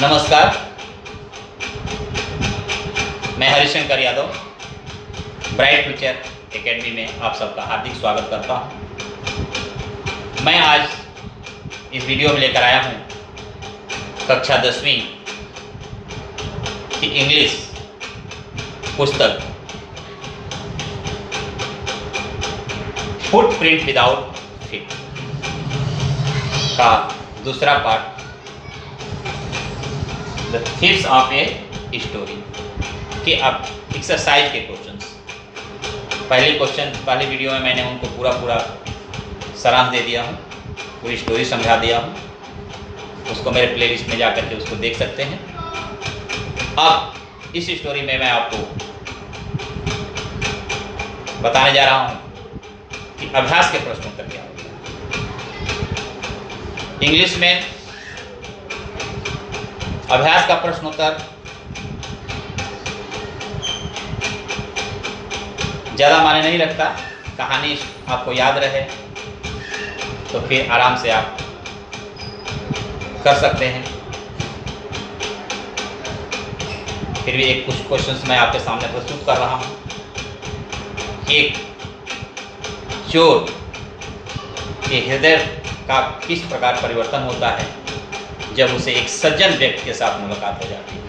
नमस्कार, मैं Harishankar Yadav bright future academy में आप सबका हार्दिक स्वागत करता हूं। मैं आज इस वीडियो में लेकर आया हूं कक्षा 10वीं की इंग्लिश पुस्तक फुटप्रिंट विदाउट फीट का दूसरा part, the thieves of a story के अब एक्सरसाइज के क्वेश्चंस। पहले वीडियो में मैंने उनको पूरा सारांश दे दिया हूँ, पूरी स्टोरी समझा दिया हूँ। उसको मेरे प्लेलिस्ट में जाकर के उसको देख सकते हैं। अब इस स्टोरी में मैं आपको बताने जा रहा हूँ कि अभ्यास के प्रश्नोत्तर क्या होता है। इंग्लिश में अभ्यास का प्रश्नोत्तर ज़्यादा मायने नहीं रखता। कहानी आपको याद रहे तो फिर आराम से आप कर सकते हैं। फिर भी कुछ क्वेश्चंस मैं आपके सामने प्रस्तुत कर रहा हूँ। एक चोर के हृदय का किस प्रकार परिवर्तन होता है जब उसे एक सज्जन व्यक्ति के साथ मुलाकात हो जाती है।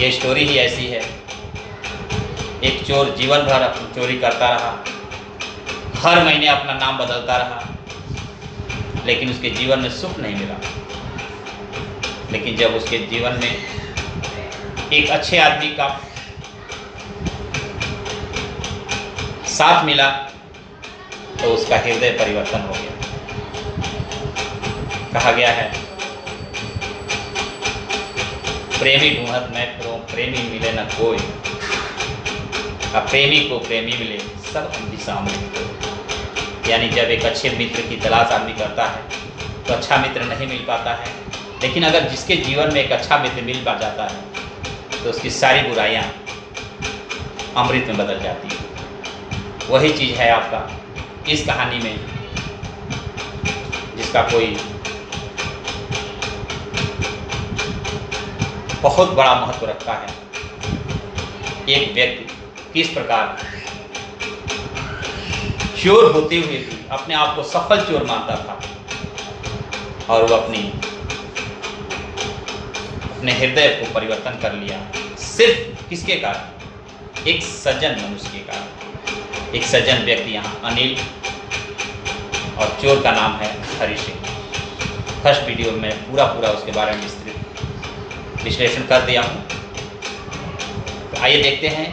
यह स्टोरी ही ऐसी है। एक चोर जीवन भर अपनी चोरी करता रहा, हर महीने अपना नाम बदलता रहा, लेकिन उसके जीवन में सुख नहीं मिला। लेकिन जब उसके जीवन में एक अच्छे आदमी का साथ मिला तो उसका हृदय परिवर्तन हो गया। कहा गया है, प्रेमी ढूंढत मैं प्रेमी मिले न कोई, अब प्रेमी को प्रेमी मिले सब दिशा में। यानी जब एक अच्छे मित्र की तलाश आदमी करता है तो अच्छा मित्र नहीं मिल पाता है, लेकिन अगर जिसके जीवन में एक अच्छा मित्र मिल पा जाता है तो उसकी सारी बुराइयां अमृत में बदल जाती है। वही चीज़ है आपका इस कहानी में, जिसका कोई बहुत बड़ा महत्व रखता है। एक व्यक्ति किस प्रकार चोर होते हुए भी अपने आप को सफल चोर मानता था और वो अपने हृदय को परिवर्तन कर लिया। सिर्फ किसके कारण? एक सज्जन मनुष्य के कारण। एक सज्जन व्यक्ति, यहाँ अनिल, और चोर का नाम है हरि सिंह। फर्स्ट वीडियो में पूरा उसके बारे में विस्तृत विश्लेषण कर दिया हूँ। तो आइए देखते हैं।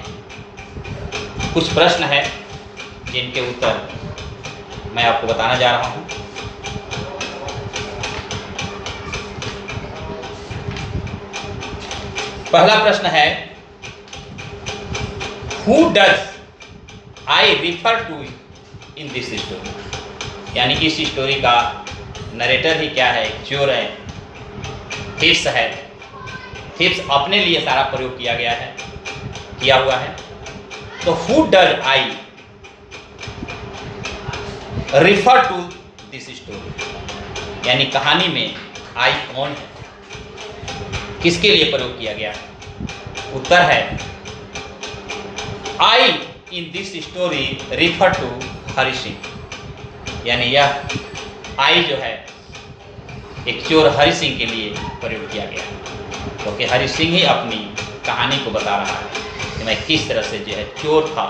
कुछ प्रश्न है जिनके उत्तर मैं आपको बताना जा रहा हूँ। पहला प्रश्न है, Who does I refer to in this story? यानी कि इस स्टोरी का नरेटर ही क्या है? चोर है, थीव्स है। थीव्स अपने लिए सारा प्रयोग किया हुआ है। तो who does I refer to this story? यानी कहानी में I कौन है, किसके लिए प्रयोग किया गया है? उत्तर है, I in this story refer to Hari Singh. यानी यह I जो है एक चोर हरि सिंह के लिए प्रयोग किया गया है, क्योंकि हरि सिंह ही अपनी कहानी को बता रहा है कि मैं किस तरह से जो है चोर था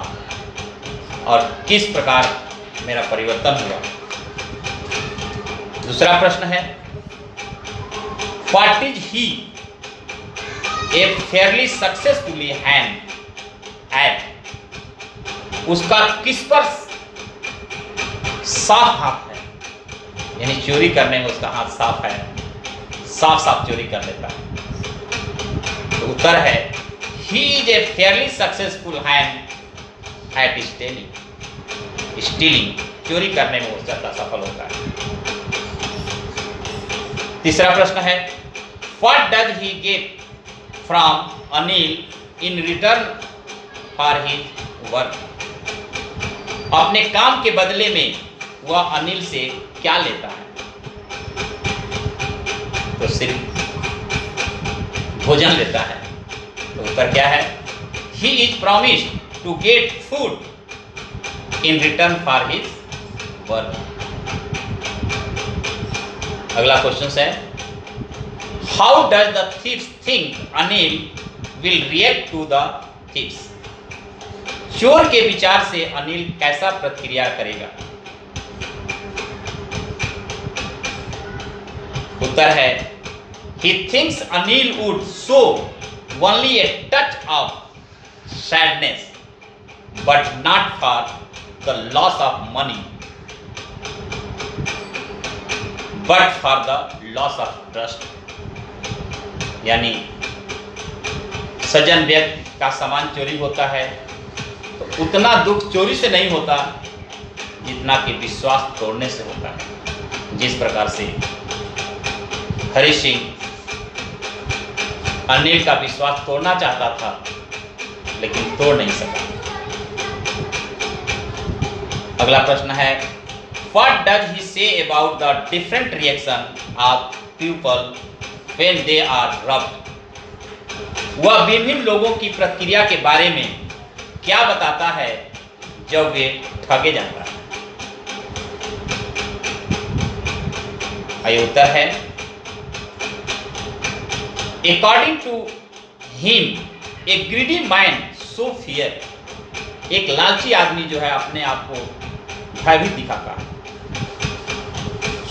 और किस प्रकार मेरा परिवर्तन हुआ। दूसरा प्रश्न है, What is he a fairly successfully hand at? उसका किस पर साफ हाथ है? यानी चोरी करने में उसका हाथ साफ है, साफ चोरी कर लेता है। तो उत्तर है, he is a fairly successful hand at stealing। चोरी करने में वो ज्यादा सफल होता है। तीसरा प्रश्न है, what does he get from Anil in return for his work? अपने काम के बदले में वह अनिल से क्या लेता है? तो सिर्फ भोजन लेता है। तो उत्तर क्या है? He is promised to get food in return for his work. अगला क्वेश्चन है, how does the thieves think Anil will react to the thieves. चोर के विचार से अनिल कैसा प्रतिक्रिया करेगा? उत्तर है, he thinks Anil would show only a touch of sadness, but not for the loss of money, but for the loss of trust। यानी सज्जन व्यक्ति का सामान चोरी होता है तो उतना दुख चोरी से नहीं होता जितना कि विश्वास तोड़ने से होता है। जिस प्रकार से हरि सिंह अनिल का विश्वास तोड़ना चाहता था लेकिन तोड़ नहीं सका। अगला प्रश्न है, what does he say about the different reaction of people when they are robbed. वह विभिन्न लोगों की प्रतिक्रिया के बारे में क्या बताता है जब वे ठगे जाता है? आइए उत्तर है, According to him, a greedy man so fear। एक लालची आदमी जो है अपने आप को भयभीत दिखाता है।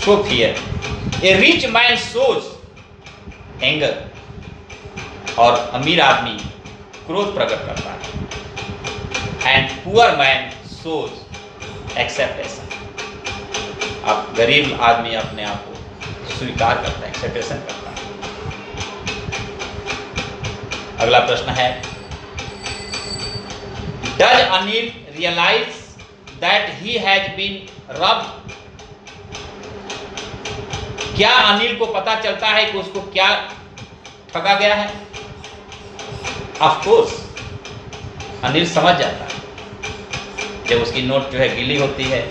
So fear। A rich man shows anger। और अमीर आदमी क्रोध प्रकट करता है। And poor man shows acceptation। अब गरीब आदमी अपने आप को स्वीकार करता है, एक्सेप्टेशन करता है। अगला प्रश्न है, does Anil realise that he has been robbed. क्या अनिल को पता चलता है कि उसको क्या ठगा गया है? ऑफ कोर्स अनिल समझ जाता है। जब उसकी नोट जो है गीली होती है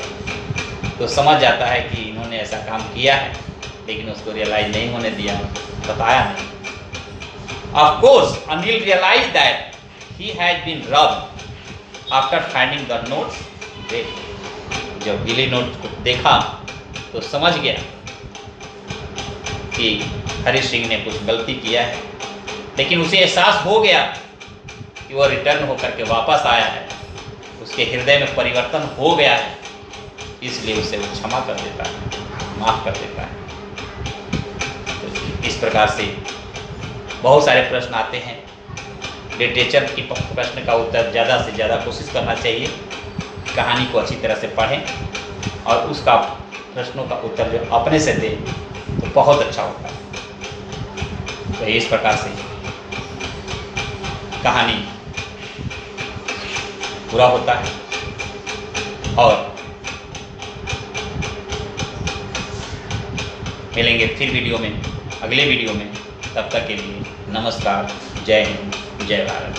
तो समझ जाता है कि इन्होंने ऐसा काम किया है, लेकिन उसको रियलाइज नहीं होने दिया, बताया नहीं। Of course, Anil realized that he had been robbed after finding the notes there। जब गीली नोट को देखा तो समझ गया कि हरि सिंह ने कुछ गलती किया है, लेकिन उसे एहसास हो गया कि वह रिटर्न होकर के वापस आया है, उसके हृदय में परिवर्तन हो गया है, इसलिए उसे वो क्षमा कर देता है, माफ कर देता है। तो इस प्रकार से बहुत सारे प्रश्न आते हैं। लिटरेचर की प्रश्न का उत्तर ज़्यादा से ज़्यादा कोशिश करना चाहिए। कहानी को अच्छी तरह से पढ़ें और उसका प्रश्नों का उत्तर जो अपने से दें तो बहुत अच्छा होता है। तो इस प्रकार से कहानी पूरा होता है। और मिलेंगे फिर वीडियो में, अगले वीडियो में। तब तक के लिए नमस्कार, जय हिंद, जय भारत।